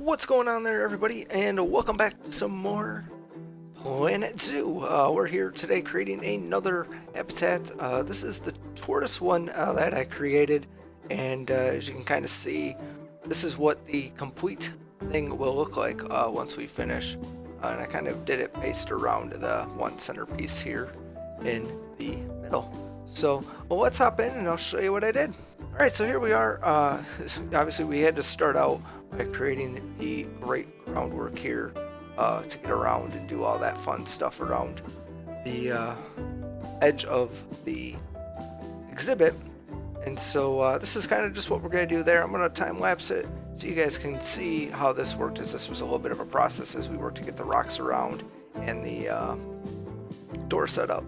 What's going on there, everybody, and welcome back to some more Planet Zoo. We're here today creating another habitat. This is the tortoise one that I created, and as you can kind of see, this is what the complete thing will look like once we finish. And I kind of did it based around the one centerpiece here in the middle. So, well, let's hop in and I'll show you what I did. Alright, so here we are. Obviously, we had to start out by creating the great groundwork here to get around and do all that fun stuff around the edge of the exhibit. And so this is kind of just what we're going to do there. I'm going to time lapse it so you guys can see how this worked, as this was a little bit of a process as we worked to get the rocks around and the door set up.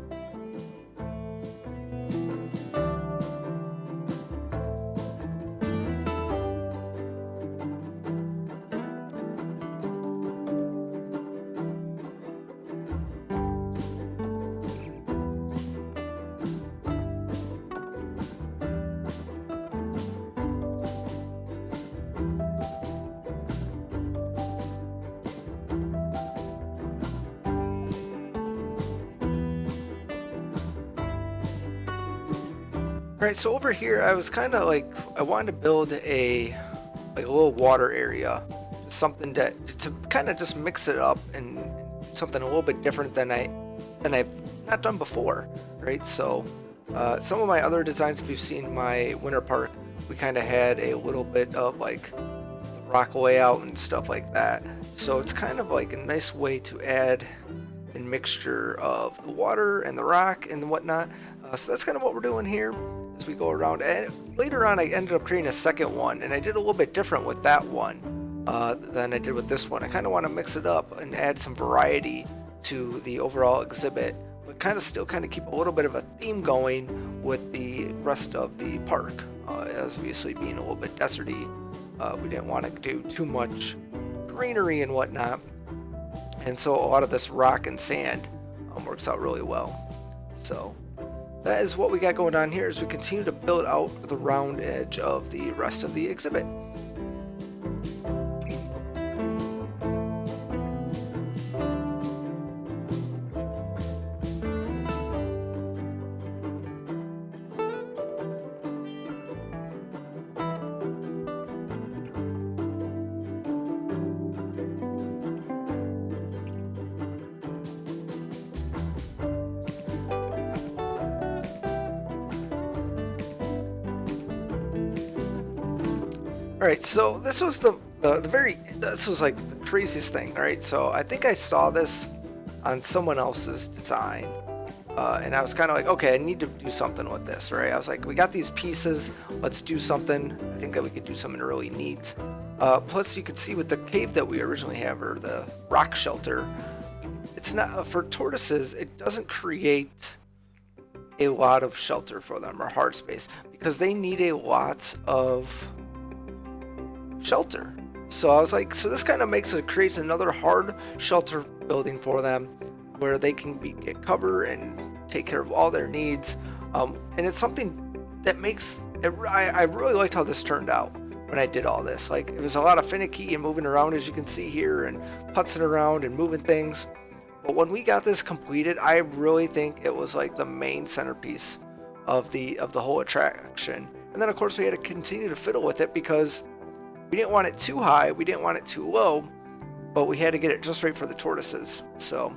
Alright, so over here I was kind of like, I wanted to build a little water area, something to kind of just mix it up and something a little bit different than I've not done before, right? So some of my other designs, if you've seen my winter park, we kind of had a little bit of like rock layout and stuff like that. So it's kind of like a nice way to add a mixture of the water and the rock and whatnot. So that's kind of what we're doing here as we go around. And later on I ended up creating a second one, and I did a little bit different with that one than I did with this one. I kind of want to mix it up and add some variety to the overall exhibit, but kind of still kind of keep a little bit of a theme going with the rest of the park. As obviously being a little bit deserty, we didn't want to do too much greenery and whatnot, and so a lot of this rock and sand works out really well. So that is what we got going on here as we continue to build out the round edge of the rest of the exhibit. Alright, so this was this was like the craziest thing, alright? So I think I saw this on someone else's design, and I was kind of like, okay, I need to do something with this, right? I was like, we got these pieces, let's do something. I think that we could do something really neat. Plus, you could see with the cave that we originally have, or the rock shelter, it's not, for tortoises, it doesn't create a lot of shelter for them, or hard space, because they need a lot of shelter. So I was like, so this kind of creates another hard shelter building for them, where they can get cover and take care of all their needs. And it's something that makes it, I really liked how this turned out when I did all this. Like, it was a lot of finicky and moving around, as you can see here, and putzing around and moving things. But when we got this completed, I really think it was like the main centerpiece of the whole attraction. And then of course we had to continue to fiddle with it, because we didn't want it too high, we didn't want it too low, but we had to get it just right for the tortoises. So,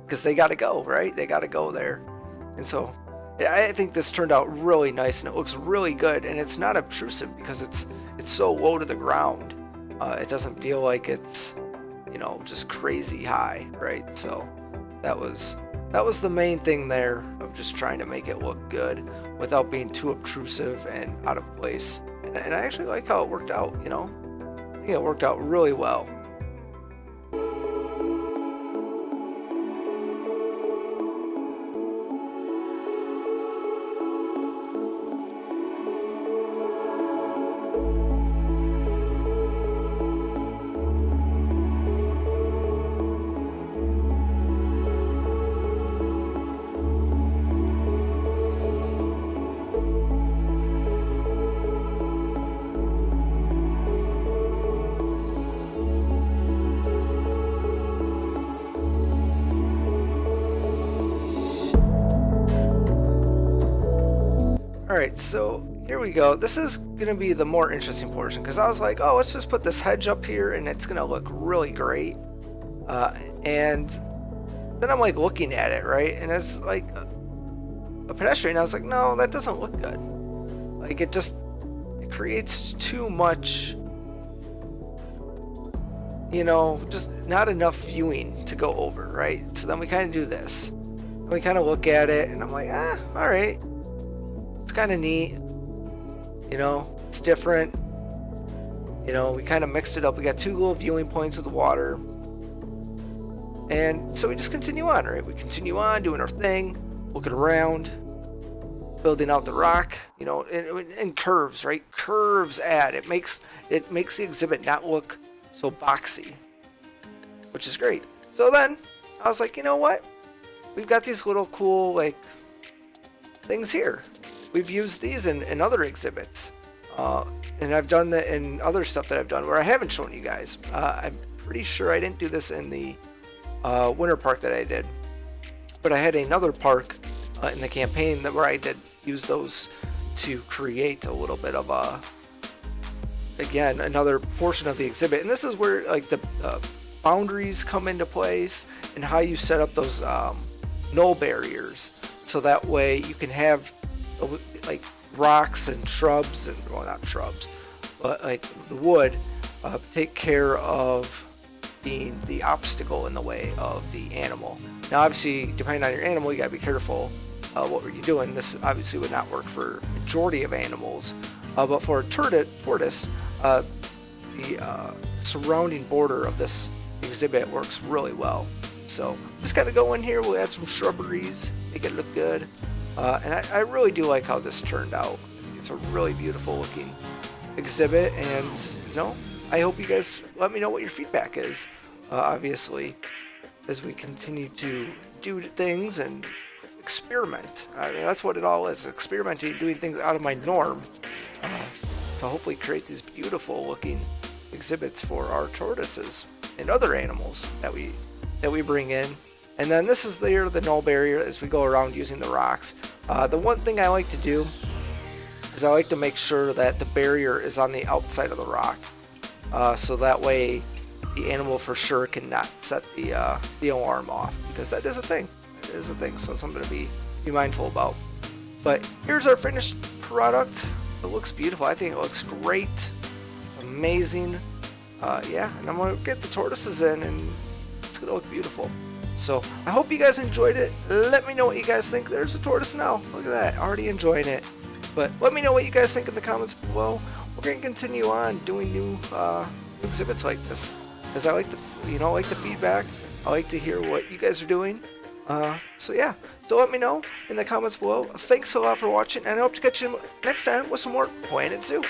because they got to go, right? They got to go there. And so I think this turned out really nice, and it looks really good, and it's not obtrusive because it's so low to the ground. It doesn't feel like it's, you know, just crazy high, right? So that was the main thing there, of just trying to make it look good without being too obtrusive and out of place. And I actually like how it worked out, you know? I think it worked out really well. Alright, so here we go. This is going to be the more interesting portion, because I was like, oh, let's just put this hedge up here and it's going to look really great. And then I'm like looking at it, right? And it's like a pedestrian. I was like, no, that doesn't look good. Like it creates too much, you know, just not enough viewing to go over, right? So then we kind of do this. And we kind of look at it and I'm like, all right. It's kind of neat. You know, it's different. You know, we kind of mixed it up. We got 2 little viewing points with the water. And so we just continue on, right? We continue on doing our thing, looking around, building out the rock, you know, and curves, right? Curves add. It makes the exhibit not look so boxy, which is great. So then I was like, you know what? We've got these little cool like things here. We've used these in other exhibits, and I've done that in other stuff that I've done where I haven't shown you guys. I'm pretty sure I didn't do this in the winter park that I did, but I had another park in the campaign where I did use those to create a little bit of again, another portion of the exhibit. And this is where like the boundaries come into place and how you set up those null barriers, so that way you can have like rocks and shrubs, and well, not shrubs, but like the wood take care of being the obstacle in the way of the animal. Now obviously, depending on your animal, you gotta be careful what were you doing. This obviously would not work for a majority of animals, but for a tortoise, the surrounding border of this exhibit works really well. So just gotta go in here, we'll add some shrubberies, make it look good. And I really do like how this turned out. It's a really beautiful looking exhibit, and you know, I hope you guys let me know what your feedback is. Obviously, as we continue to do things and experiment. I mean, that's what it all is, experimenting, doing things out of my norm to hopefully create these beautiful looking exhibits for our tortoises and other animals that we bring in. And then this is the null barrier as we go around using the rocks. The one thing I like to do is I like to make sure that the barrier is on the outside of the rock, so that way the animal for sure cannot set the alarm off, because that is a thing. It is a thing, so it's something to be mindful about. But here's our finished product. It looks beautiful. I think it looks great. It's amazing. Yeah, and I'm gonna get the tortoises in, and it's gonna look beautiful. So I hope you guys enjoyed it. Let me know what you guys think. There's a tortoise now. Look at that, already enjoying it. But let me know what you guys think in the comments below. We're gonna continue on doing new exhibits like this, because I like the feedback. I like to hear what you guys are doing. So yeah, so let me know in the comments below. Thanks a lot for watching, and I hope to catch you next time with some more Planet Zoo.